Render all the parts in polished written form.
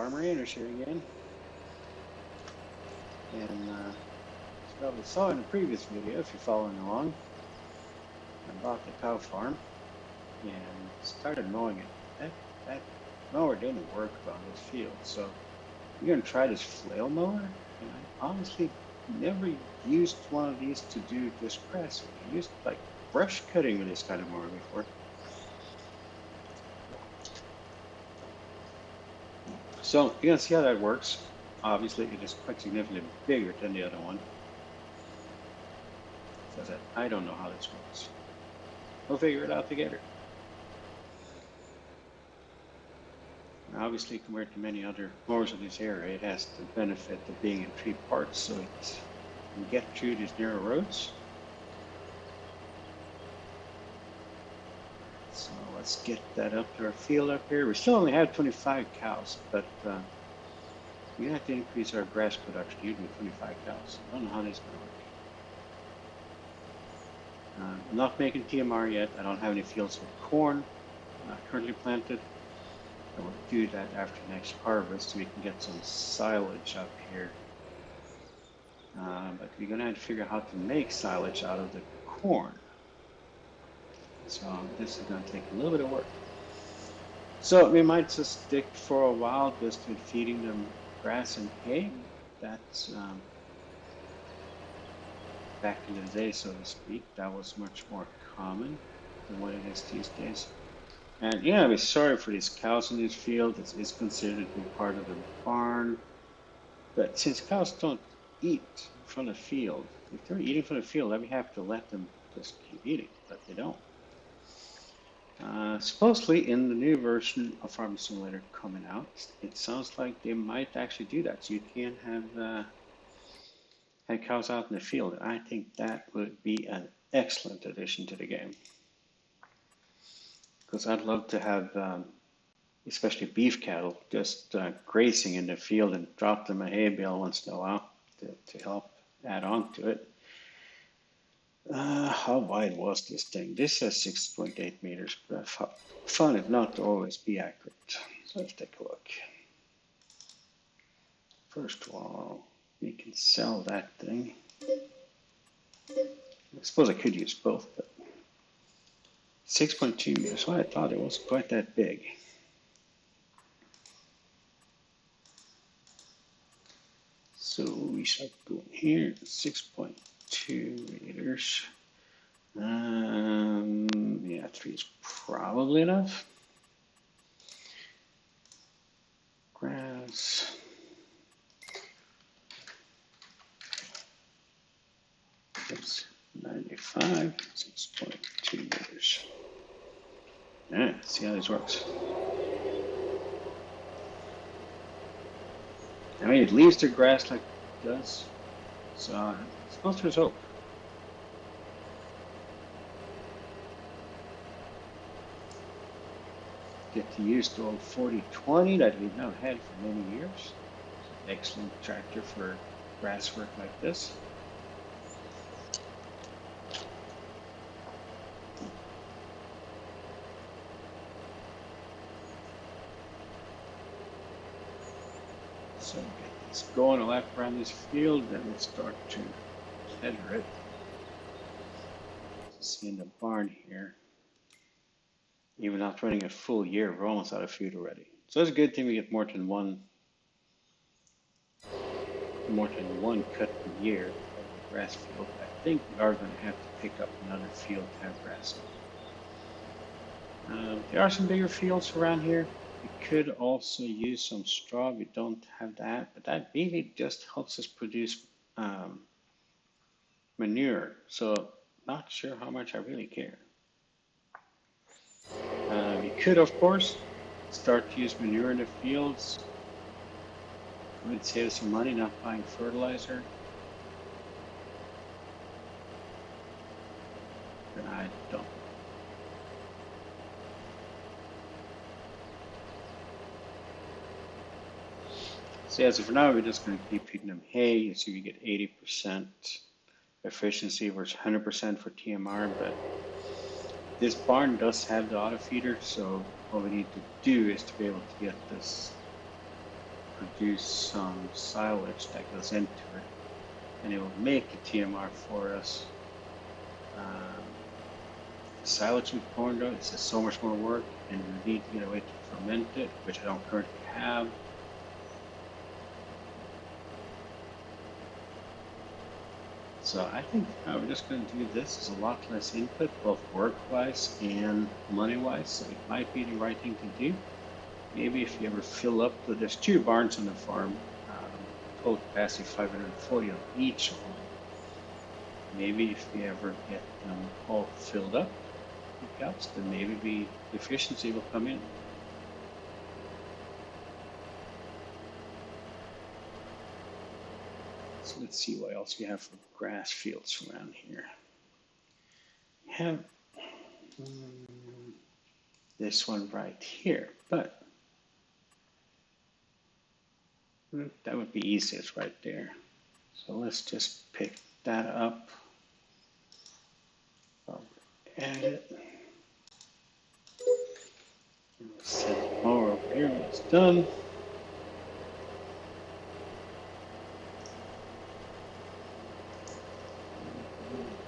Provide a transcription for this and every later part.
Farmer Anders here again. And as you probably saw in the previous video, if you're following along, I bought the cow farm and started mowing it. That mower didn't work on this field, so we're going to try this flail mower. And I honestly never used one of these to do this grass. I used like brush cutting with this kind of mower before. So you're going to see how that works. Obviously, it is quite significantly bigger than the other one. So I don't know how this works. We'll figure it out together. And obviously, compared to many other mowers in this area, it has the benefit of being in 3 parts, so it can get through these narrow roads. So let's get that up to our field up here. We still only have 25 cows, but we have to increase our grass production even with 25 cows. I don't know how this is going to work. I'm not making TMR yet. I don't have any fields with corn currently planted. I will do that after next harvest so we can get some silage up here. But we're going to have to figure out how to make silage out of the corn. So this is going to take a little bit of work. So we might just stick for a while just with feeding them grass and hay. That's back in the day, so to speak, that was much more common than what it is these days. And yeah, we're sorry for these cows in this field. It's considered to be part of the barn. But since cows don't eat from the field, if they're eating from the field, then we have to let them just keep eating, but they don't. Supposedly in the new version of Farming Simulator coming out, it sounds like they might actually do that. So you can have cows out in the field. I think that would be an excellent addition to the game. Because I'd love to have, especially beef cattle, just grazing in the field and drop them a hay bale once in a while to help add on to it. How wide was this thing? This says 6.8 meters, but I found it not to always be accurate. So let's take a look. First of all, we can sell that thing. I suppose I could use both, but 6.2 meters. Well, I thought it was quite that big. So we shall go in here, 6.2 meters. Yeah, 3 is probably enough. Grass. It's 95, 6.2 meters. Yeah, see how this works. I mean, it leaves the grass like it does, so it's not there's hope. Get to use the old 4020 that we've now had for many years. It's an excellent tractor for grass work like this. So get this going a lap around this field, then we'll start to header it. See in the barn here, even not running a full year, we're almost out of food already. So it's a good thing we get more than one cut per year of the grass field. I think we are going to have to pick up another field to have grass on. There are some bigger fields around here. We could also use some straw. We don't have that, but that really just helps us produce manure. So not sure how much I really care. We could, of course, start to use manure in the fields. It would save some money not buying fertilizer. But I don't. So yeah, so for now we're just going to keep feeding them hay. You see we get 80% efficiency versus 100% for TMR, but this barn does have the auto feeder, so all we need to do is to be able to get this produce some silage that goes into it, and it will make a TMR for us. Silage with corn dough, it's just so much more work, and you need to get a way to ferment it, which I don't currently have. So I think we're just going to do this. It's a lot less input, both work-wise and money-wise, so it might be the right thing to do. Maybe if you ever fill up, there's 2 barns on the farm, total capacity 540 on each of them. Maybe if you ever get them all filled up, then maybe the efficiency will come in. So let's see what else we have for grass fields around here. Have this one right here, but that would be easiest right there. So let's just pick that up. I'll add it. Set the mower over here when it's done.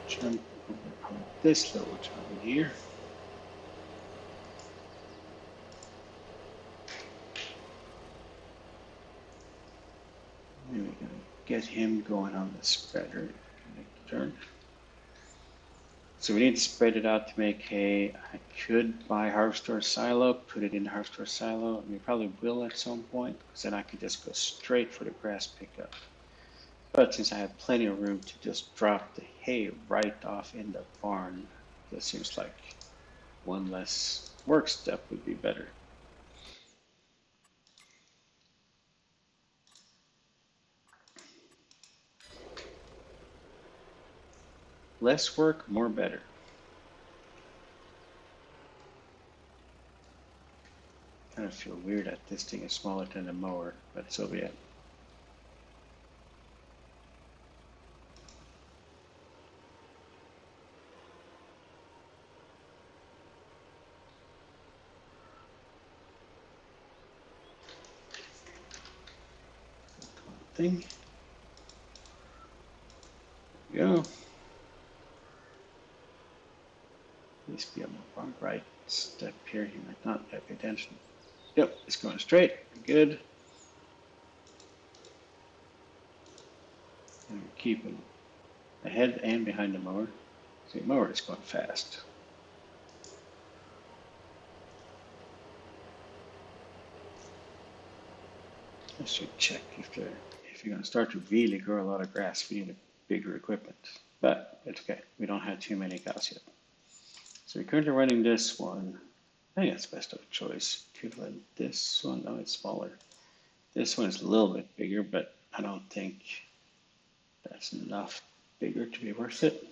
Jump over on this little chunk here. And we're going to get him going on the spreader. Turn. So we need to spread it out to make hay. I could buy harvester silo, put it in the harvester silo, and we probably will at some point, because then I could just go straight for the grass pickup. But since I have plenty of room to just drop the hay right off in the barn, it seems like one less work step would be better. Less work, more better. Kind of feel weird that this thing is smaller than the mower, but so be it. Thing. There we go. Please be on the right step here. You might not pay attention. Yep, it's going straight. Good. And we're keeping ahead and behind the mower. See, the mower is going fast. I should check if you're going to start to really grow a lot of grass, we need a bigger equipment. But it's okay. We don't have too many cows yet. So we're currently running this one. I think that's best of choice. Could run this one. No, it's smaller. This one is a little bit bigger, but I don't think that's enough bigger to be worth it.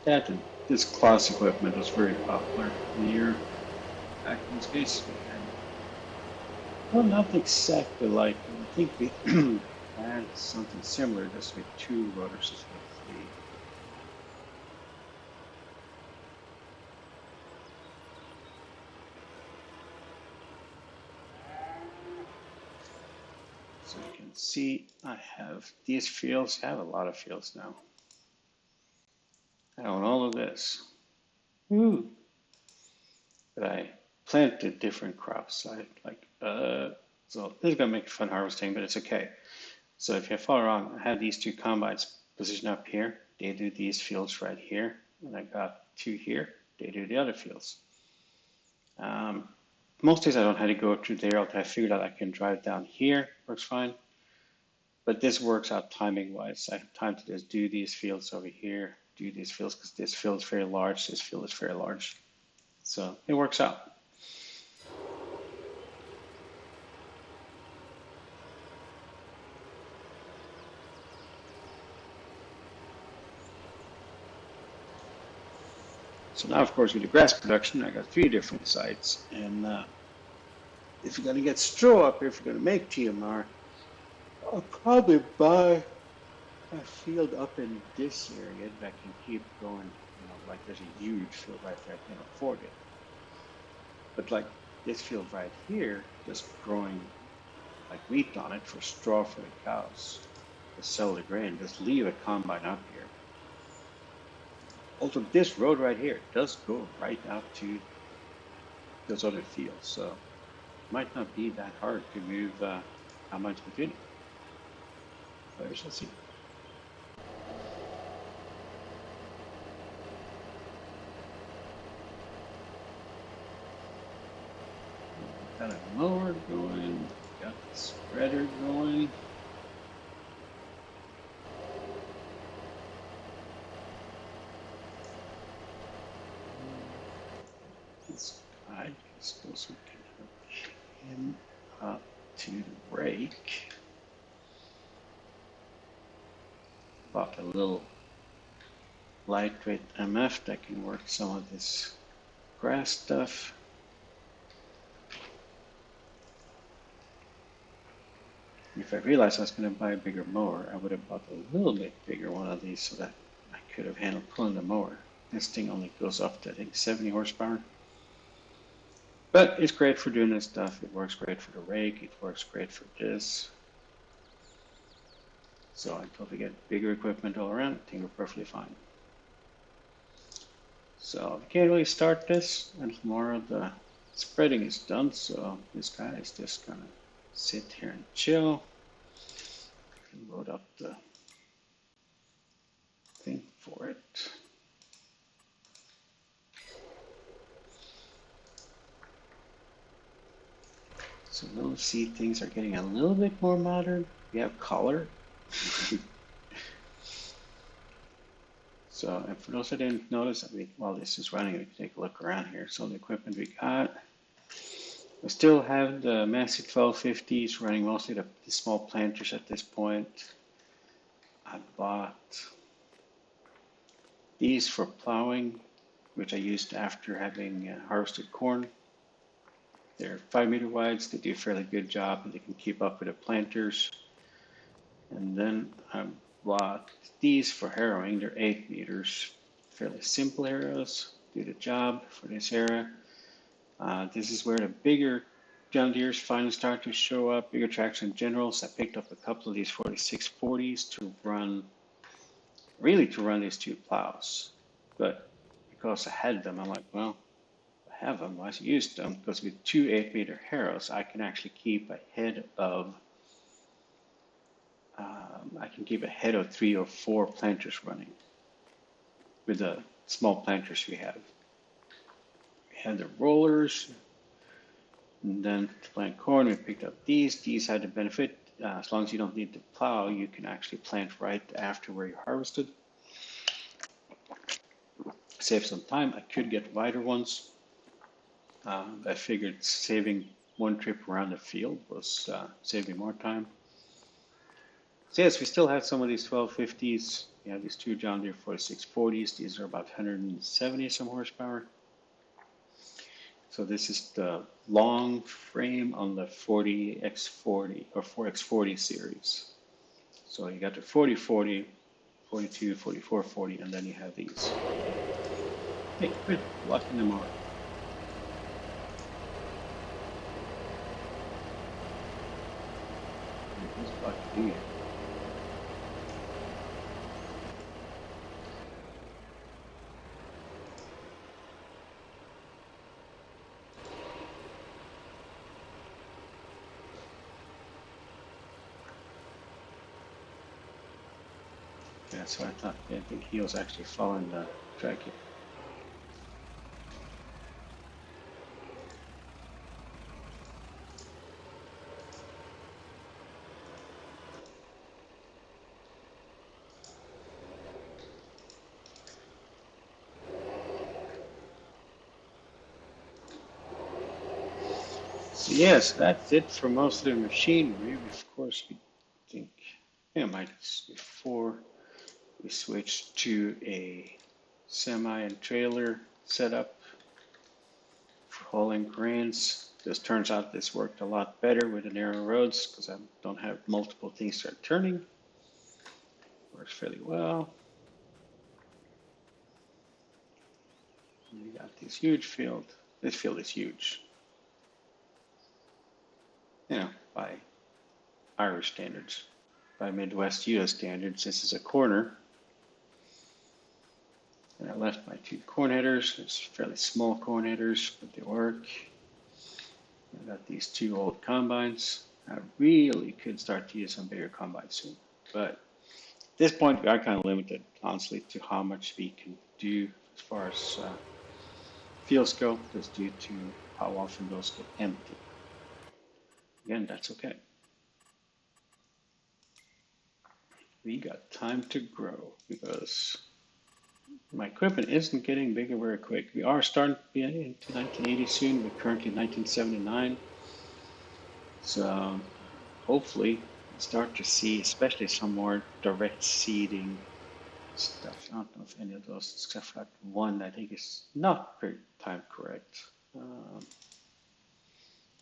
That and this class equipment was very popular in the year back in this case. Well, not exactly like it. I think we had something similar, just with 2 rotors instead of 3. So you can see I have these fields. I have a lot of fields now. I own all of this. Woo! But I planted different crops. So this is gonna make fun harvesting, but it's okay. So if you follow along, I have these 2 combines positioned up here. They do these fields right here, and I got 2 here. They do the other fields. Most days I don't have to go through there. I figured out I can drive down here. Works fine. But this works out timing wise. I have time to just do these fields over here, do these fields, because this field is very large, this field is very large. So it works out. So now, of course, with the grass production, I got 3 different sites. And if you're going to get straw up here, if you're going to make TMR, I'll probably buy a field up in this area that can keep going, you know, like there's a huge field right there, I can't afford it. But like this field right here, just growing like wheat on it for straw for the cows, to sell the grain, just leave a combine up here. Also, this road right here does go right out to those other fields, so it might not be that hard to move combines between them. But we shall see. Got a mower going, got the spreader going. This guy, I suppose we can hook him up to the rake. Bought a little lightweight MF that can work some of this grass stuff. If I realized I was going to buy a bigger mower, I would have bought a little bit bigger one of these so that I could have handled pulling the mower. This thing only goes up to, I think, 70 horsepower. But it's great for doing this stuff. It works great for the rake. It works great for this. So until we get bigger equipment all around, I think we're perfectly fine. So we can't really start this until more of the spreading is done. So this guy is just gonna sit here and chill. And load up the thing for it. So those seed things are getting a little bit more modern. We have color. So, and for those that didn't notice, while this is running, we can take a look around here. So the equipment we got, we still have the Massey 1250s running mostly the small planters at this point. I bought these for plowing, which I used after having harvested corn. They're 5 meter wides. They do a fairly good job, and they can keep up with the planters. And then I bought these for harrowing. They're 8 meters, fairly simple arrows. Do the job for this area. This is where the bigger John Deere's finally start to show up, bigger tracks in general. So I picked up a couple of these 4640s to run, really to run these two plows. But because I had them, I'm like, well, I have them, I use them, because with two 8 meter harrows, I can actually keep ahead of I can keep ahead of 3 or 4 planters running with the small planters we have. We had the rollers, and then to plant corn, we picked up these. These had the benefit, as long as you don't need to plow, you can actually plant right after where you harvested. Save some time. I could get wider ones. I figured saving one trip around the field was saving more time. So yes, we still have some of these 1250s. We have these two John Deere 4640s. These are about 170 some horsepower. So this is the long frame on the 40x40 or 4x40 series. So you got the 4040, 42, 44, 40, and then you have these. Hey, quit blocking them out. Who's blocking you? Yeah, so I thought, I think he was actually following the track here. So yes, that's it for most of the machinery. Of course, we think, yeah, before we switched to a semi and trailer setup for hauling grains. This turns out this worked a lot better with the narrow roads because I don't have multiple things start turning. Works fairly well. And we got this huge field. This field is huge. You know, by Irish standards. By Midwest US standards, this is a corner. And I left my 2 corn headers. It's fairly small corn headers, but they work. I got these 2 old combines. I really could start to use some bigger combines soon. But at this point, we are kind of limited, honestly, to how much we can do as far as fields go, just due to how often those get empty. Again, that's okay. We got time to grow because my equipment isn't getting bigger very quick. We are starting to be into 1980 soon. We're currently 1979. So hopefully start to see, especially some more direct seeding stuff. I don't know if any of those, except for that one, I think is not very time correct.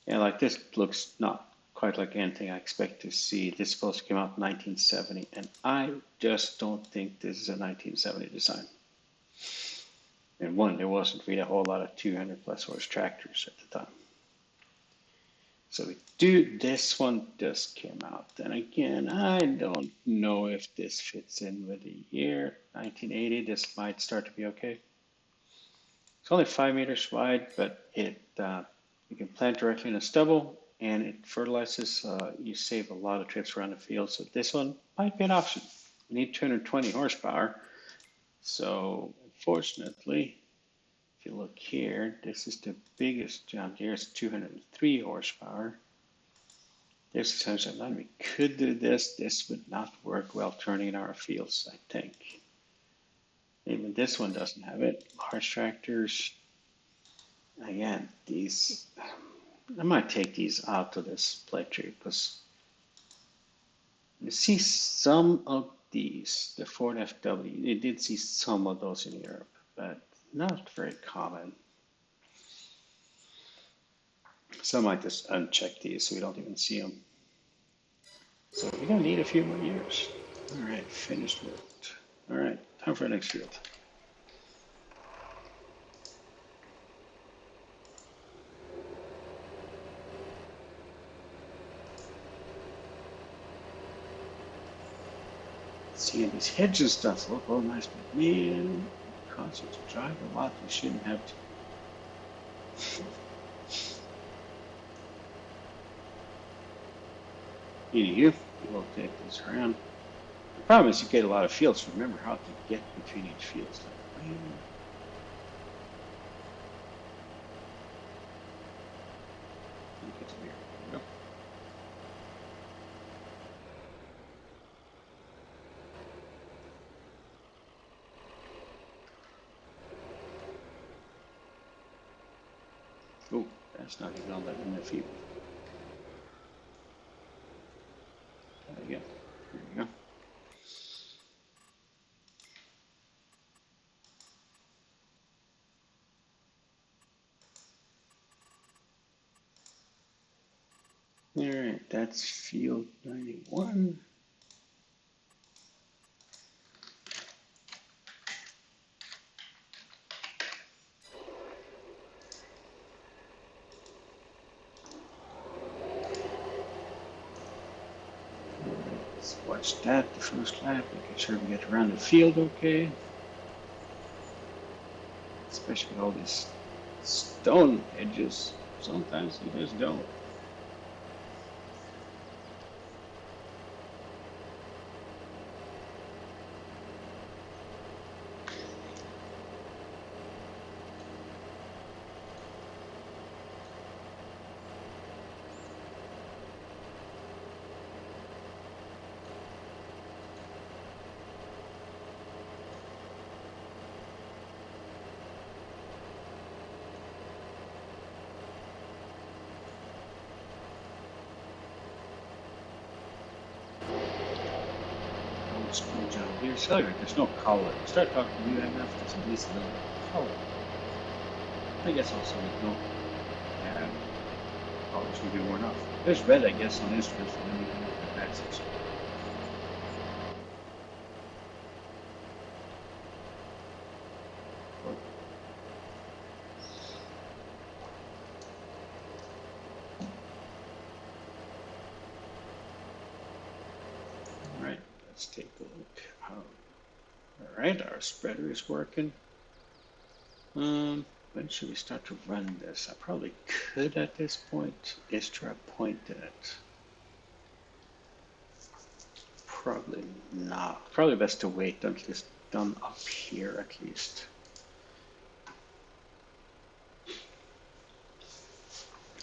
Yeah, like this looks not quite like anything I expect to see. This supposed to come out in 1970, and I just don't think this is a 1970 design. And one, there wasn't really a whole lot of 200 plus horse tractors at the time. So this one just came out. And again, I don't know if this fits in with the year 1980. This might start to be okay. It's only 5 meters wide, but you can plant directly in a stubble and it fertilizes. You save a lot of trips around the field. So this one might be an option. You need 220 horsepower. So unfortunately, if you look here, this is the biggest John Deere. It's 203 horsepower. There's a sense that we could do this. This would not work well turning in our fields, I think. Even this one doesn't have it. Large tractors. Again, these, I might take these out of this playthrough because you see some of these, the Ford FW, you did see some of those in Europe, but not very common. So I might just uncheck these so we don't even see them. So we're gonna need a few more years. All right, finished work. All right, time for our next field. Seeing these hedges stuff look all nice, but man, it causes you to drive a lot you shouldn't have to. Anywho, we'll take this around. The problem is you get a lot of fields. Remember how to get between each field. Like, man. It gets weird. There we go. Oh, that's not even all that in the field. Again, there you go. All right, that's field 91. Let's watch that, the first lap, making sure we get around the field okay. Especially with all these stone edges. Sometimes you just don't. School job here. So there's no color. You start talking to you enough, there's at least a little color. I guess also with no colors will be worn off. There's red, I guess, on instruments, and then you can look at the back section. Let's take a look. All right, our spreader is working. When should we start to run this? I probably could at this point. Is there a point in it? Probably not. Probably best to wait until it's done up here at least.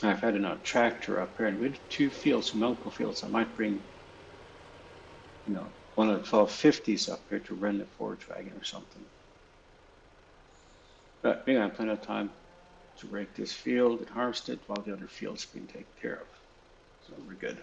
I've had a tractor up here, and with 2 fields, Maypole fields, I might bring, one of the 1250s up here to run the forage wagon or something. But we got plenty of time to rake this field and harvest it while the other field's being taken care of. So we're good.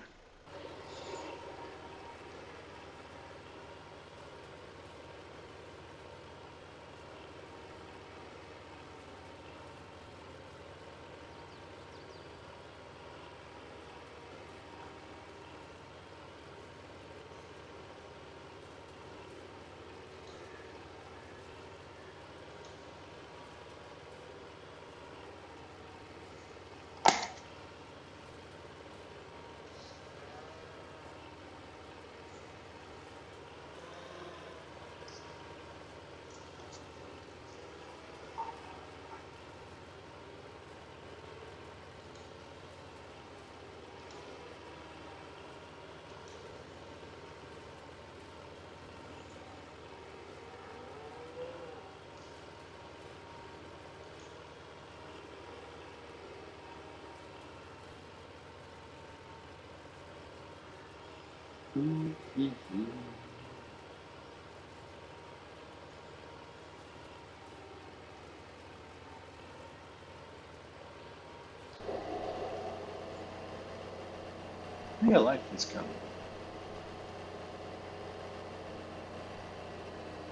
I think I like this gun.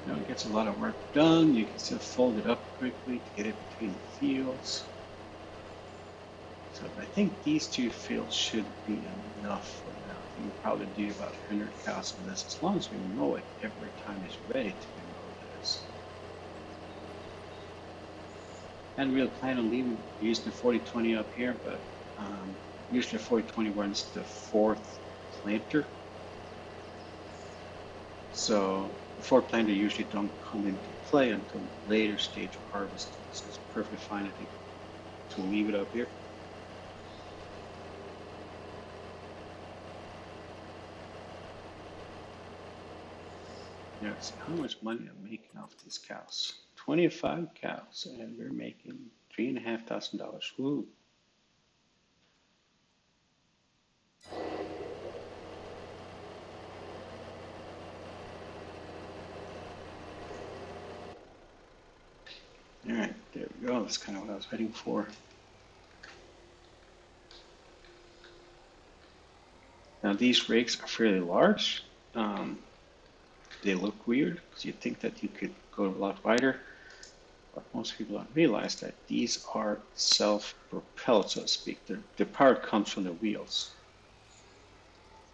It gets a lot of work done. You can still fold it up quickly to get it between the fields. So I think these 2 fields should be enough for now. We can probably do about 100 cows on this as long as we mow it every time it's ready to be mowed. And we'll plan on using the 40-20 up here, but usually 40-20 runs the 4th planter. So the 4th planter usually don't come into play until later stage of harvest. So it's perfectly fine, I think, to leave it up here. Yeah, see how much money I'm making off these cows. 25 cows, and we're making $3,500. Woo! All right, there we go. That's kind of what I was heading for. Now these rakes are fairly large. They look weird because you'd think that you could go a lot wider, but most people don't realize that these are self-propelled, so to speak. The power comes from the wheels.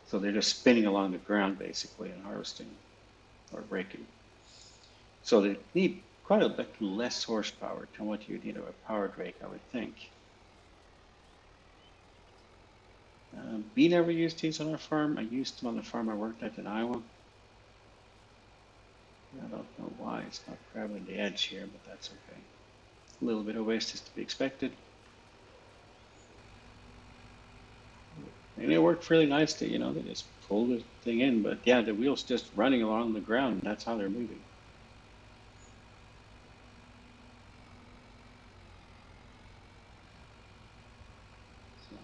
So they're just spinning along the ground basically and harvesting or raking. So they need quite a bit less horsepower than what you need of a powered rake, I would think. We never used these on our farm. I used them on the farm I worked at in Iowa. I don't know why it's not grabbing the edge here, but that's okay. A little bit of waste is to be expected. And it worked fairly nicely, they just pulled the thing in, but yeah, the wheel's just running along the ground, and that's how they're moving. So,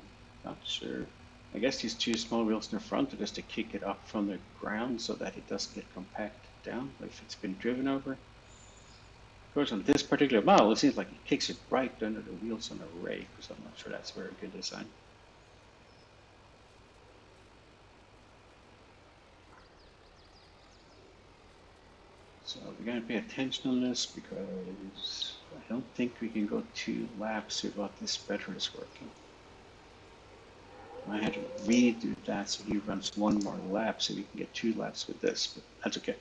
not sure. I guess these 2 small wheels in the front are just to kick it up from the ground so that it doesn't get compacted down if it's been driven over. Of course, on this particular model, it seems like it kicks it right under the wheels on the rake, so I'm not sure that's a very good design. So we're going to pay attention on this because I don't think we can go 2 laps without this spreader is working. I had to redo that so he runs 1 more lap so we can get 2 laps with this, but that's okay.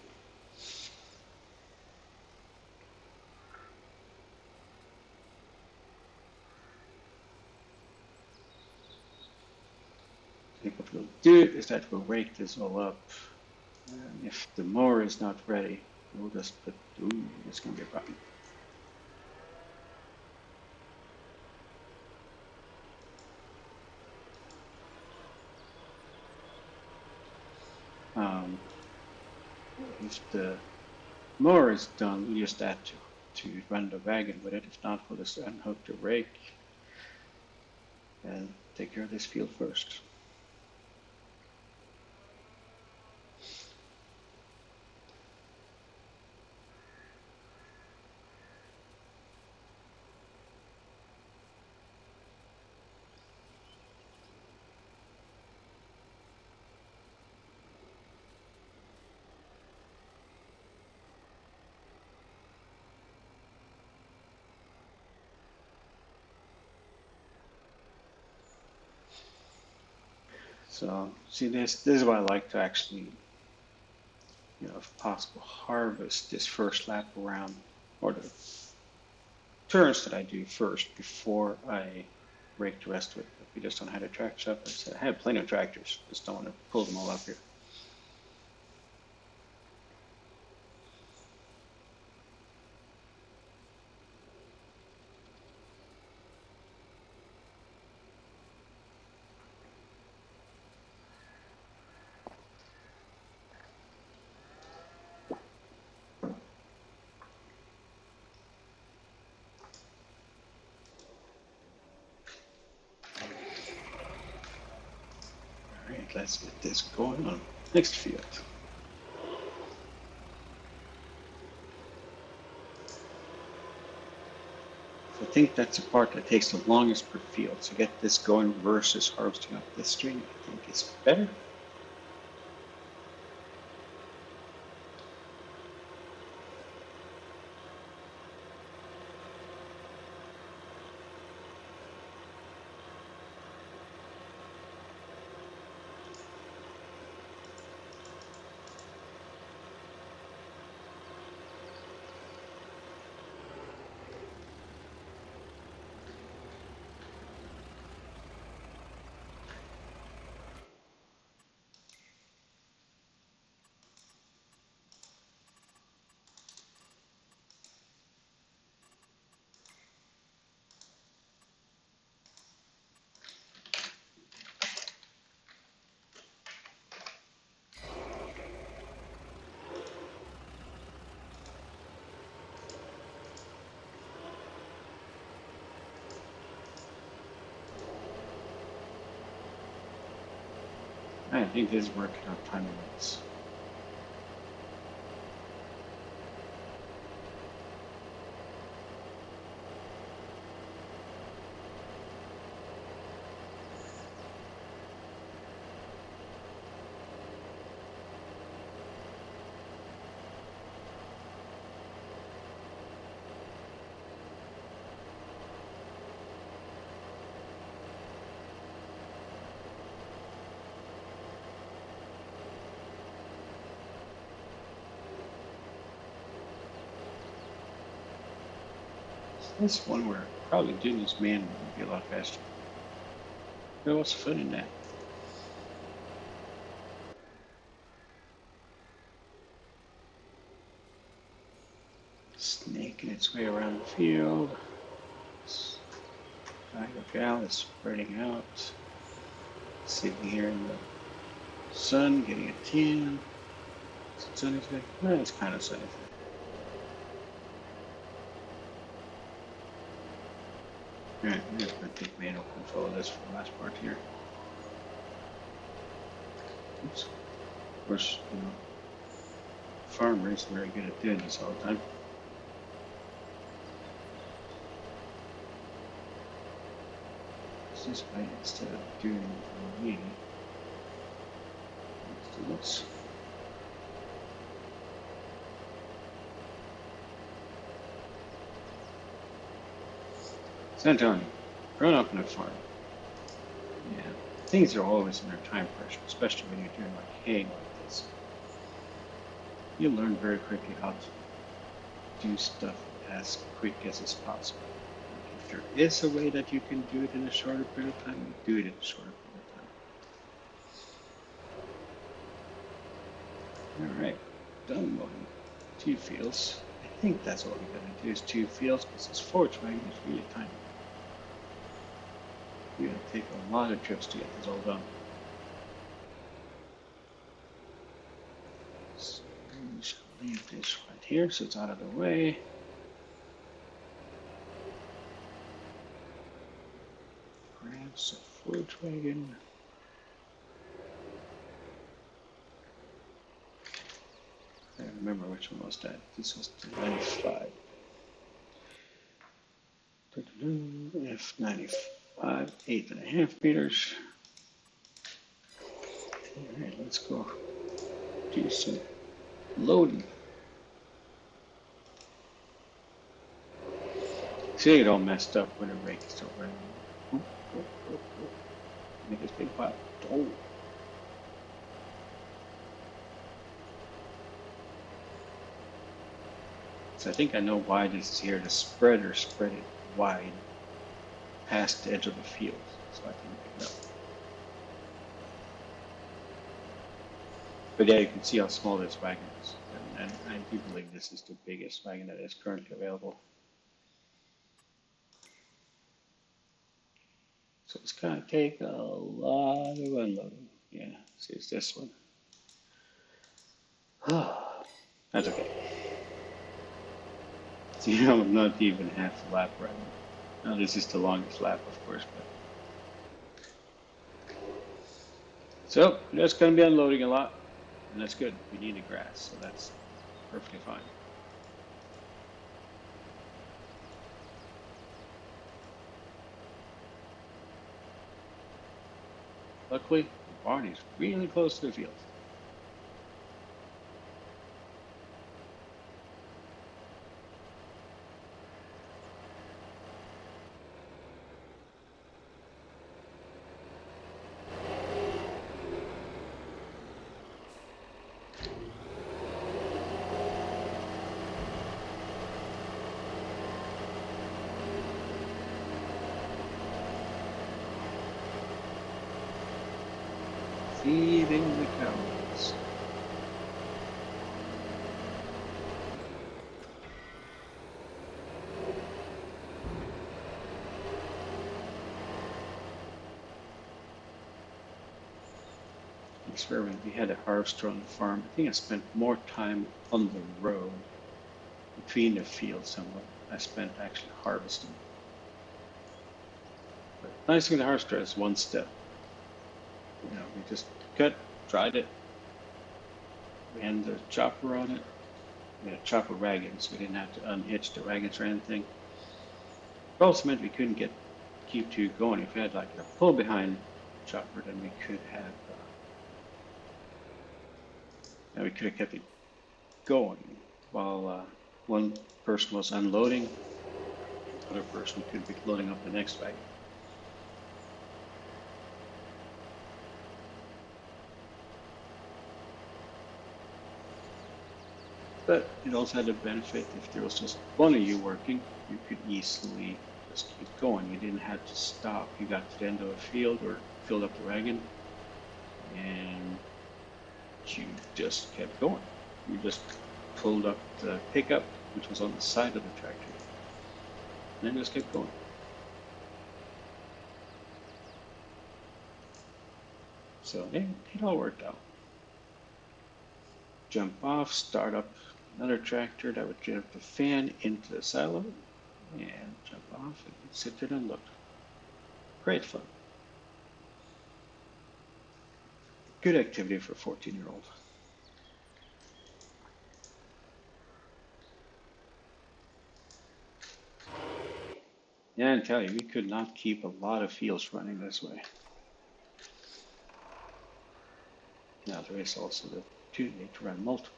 I think what we'll do is that we'll rake this all up And if the mower is not ready, we'll just put, ooh, it's going to be a problem. If the mower is done, we'll use that to run the wagon with it. If not, we'll just unhook the rake and take care of this field first. So see, this is what I like to actually, if possible, harvest this first lap around, or the turns that I do first before I rake the rest of it. If we just don't have the tractors up, like I said, I have plenty of tractors, just don't want to pull them all up here. All right, let's get this going on next field. I think that's the part that takes the longest per field. So get this going versus harvesting up this string, I think is better. I think this is working out timing-wise. This one where probably doing this manually would be a lot faster. But what's fun in that? Snaking its way around the field. Guy or gal is spreading out. Sitting here in the sun, getting a tan. Is it sunny today? No, it's kind of sunny today. Alright, I'm just going to take manual control of this for the last part here. Oops. Of course, farmer isn't very good at doing this all the time. So this way, instead of doing it for me, let's do this. San Antonio, growing up in a farm, yeah, things are always under time pressure, especially when you're doing like hay like this. You learn very quickly how to do stuff as quick as is possible. If there is a way that you can do it in a shorter period of time, you do it in a shorter period Alright, done mowing 2 fields. I think that's what we're going to do is 2 fields because this forage wagon is really tiny. We're going to take a lot of trips to get this all done. So I'm just going to leave this right here so it's out of the way. Grab some forage wagon. I don't remember which one was that. This was the 95. F95, 8.5 meters. Alright, let's go do some loading. See, it all messed up when the rake is over. Make this big pile. Oh. So I think I know why this is here. The spreader spread it wide past the edge of the field, so I can pick it up. But yeah, you can see how small this wagon is, and I do believe this is the biggest wagon that is currently available. So it's gonna take a lot of unloading. Yeah, see, it's this one. That's okay. See, I'm not even half the lap right now. Now this is the longest lap, of course, but. So, that's gonna be unloading a lot, and that's good. We need the grass, so that's perfectly fine. Luckily, the barn is really close to the field. Feeding the cows. Experiment. We had a harvester on the farm. I think I spent more time on the road between the fields than what I spent actually harvesting. But nice thing with the harvester is one step. You know, we just cut, dried it, ran the chopper on it. We had a chopper wagons, so we didn't have to unhitch the wagons or anything. It also meant we couldn't keep two going. If we had like a pull behind chopper, then we could have kept it going while one person was unloading, the other person could be loading up the next wagon. But it also had a benefit if there was just one of you working, you could easily just keep going. You didn't have to stop. You got to the end of a field or filled up the wagon, and you just kept going. You just pulled up the pickup, which was on the side of the tractor, and then just kept going. So it all worked out. Jump off, start up another tractor that would get the fan into the silo, and jump off and sit there and look. Great fun. Good activity for a 14-year-old. Yeah, I tell you, we could not keep a lot of fields running this way. Now there is also the opportunity to run multiple.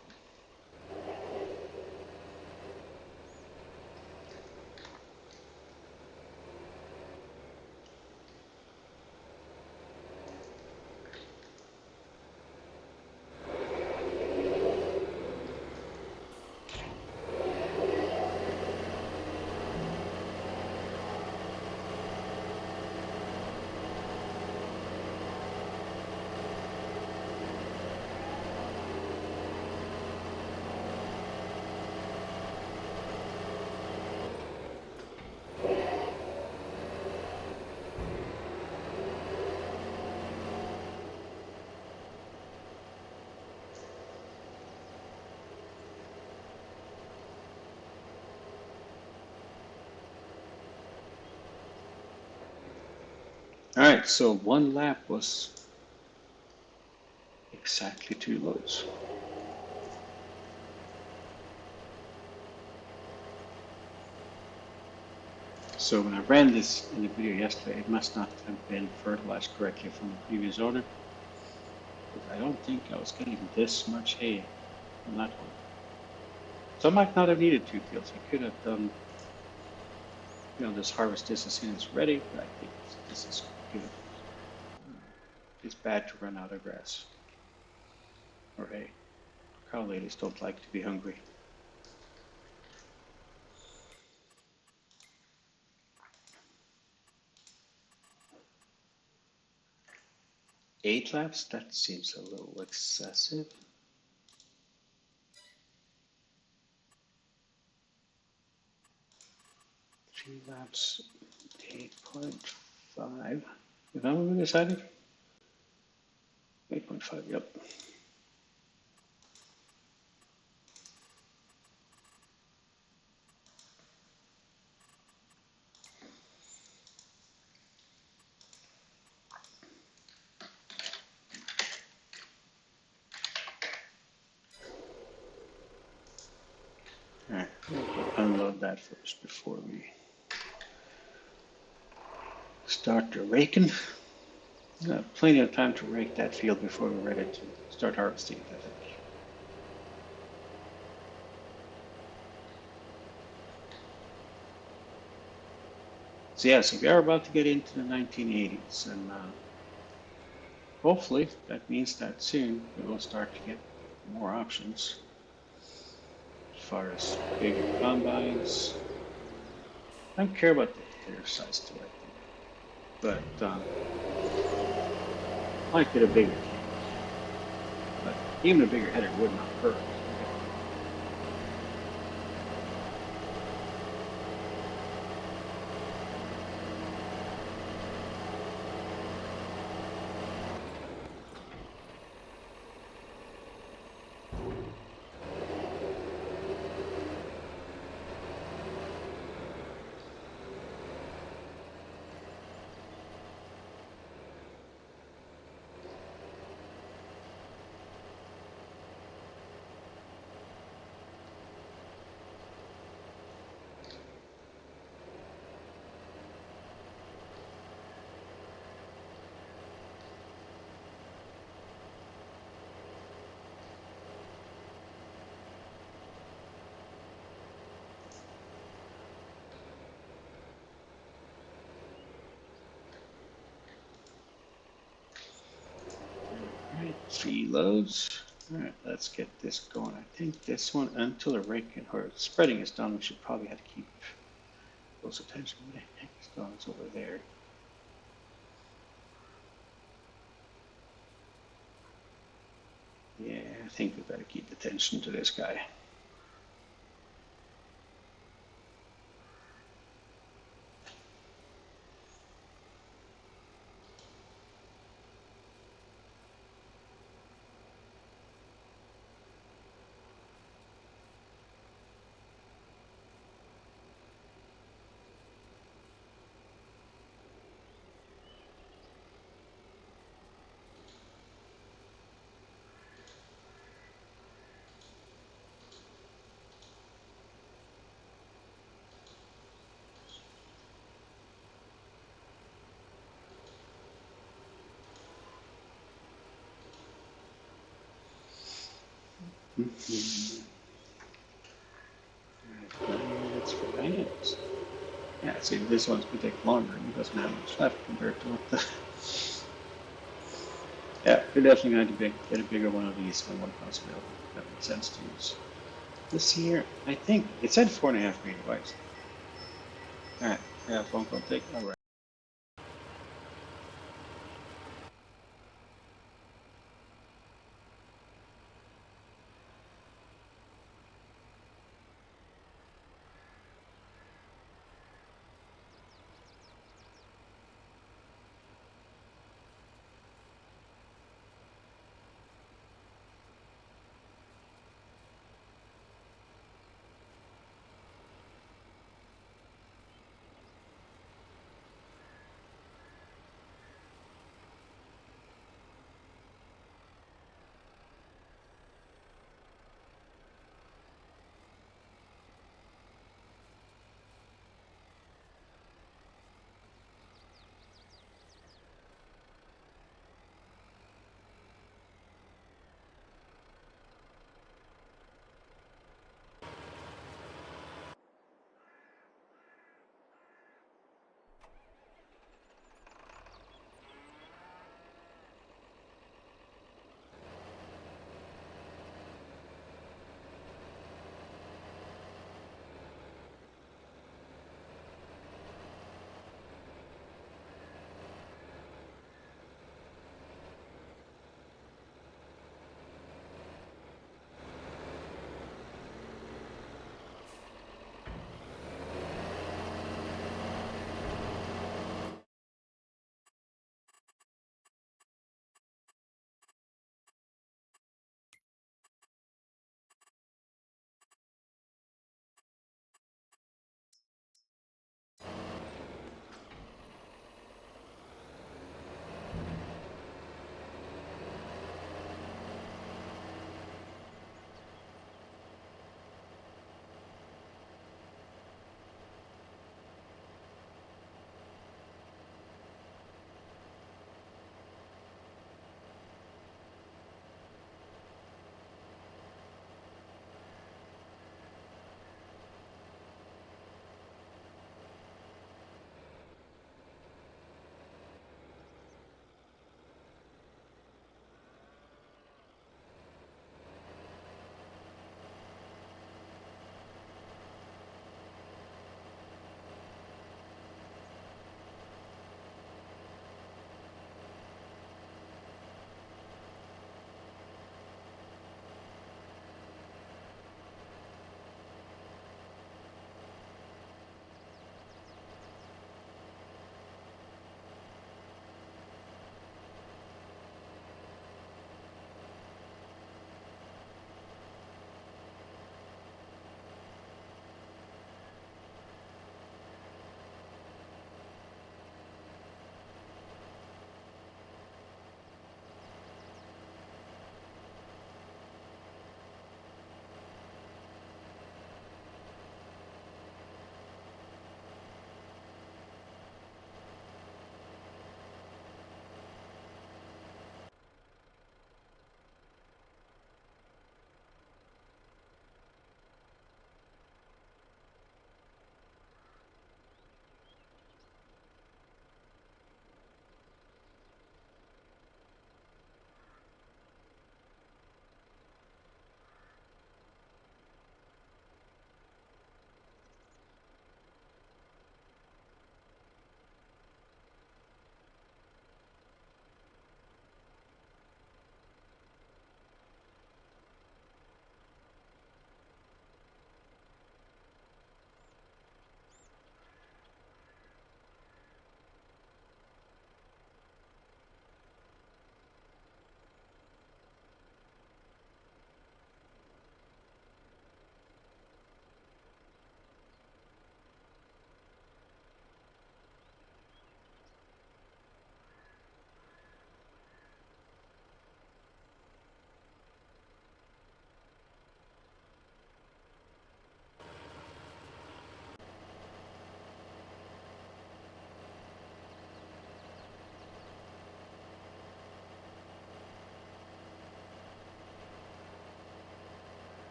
All right, so one lap was exactly 2 loads. So when I ran this in the video yesterday, it must not have been fertilized correctly from the previous owner, because I don't think I was getting this much hay on that one. So I might not have needed 2 fields. I could have done, just harvest this as soon as it's ready, but I think this is good. It's bad to run out of grass or hay. Cow ladies don't like to be hungry. 8 laps? That seems a little excessive. 3 laps, 8.5. Is that what we decided? 8.5, yep. All right, we'll unload that first before we start the raking. Plenty of time to rake that field before we're ready to start harvesting it, I think. So yeah, so we are about to get into the 1980s, and hopefully that means that soon we will start to get more options as far as bigger combines. I don't care about the clear size too, I think, but might get a bigger can. But even a bigger header would not hurt. All right, 3 loads. All right, let's get this going. I think this one, until the raking or spreading is done, we should probably have to keep close attention. What the heck is going on over there? Yeah, I think we better keep attention to this guy. All right, 9 minutes for that. Yeah, see, this one's gonna take longer and it doesn't have much left compared to what the. Yeah, we're definitely going to get a bigger one of these when one comes available. That makes sense to use. This here, I think it said 4.5 meter wide. All right, yeah, phone call take. All right.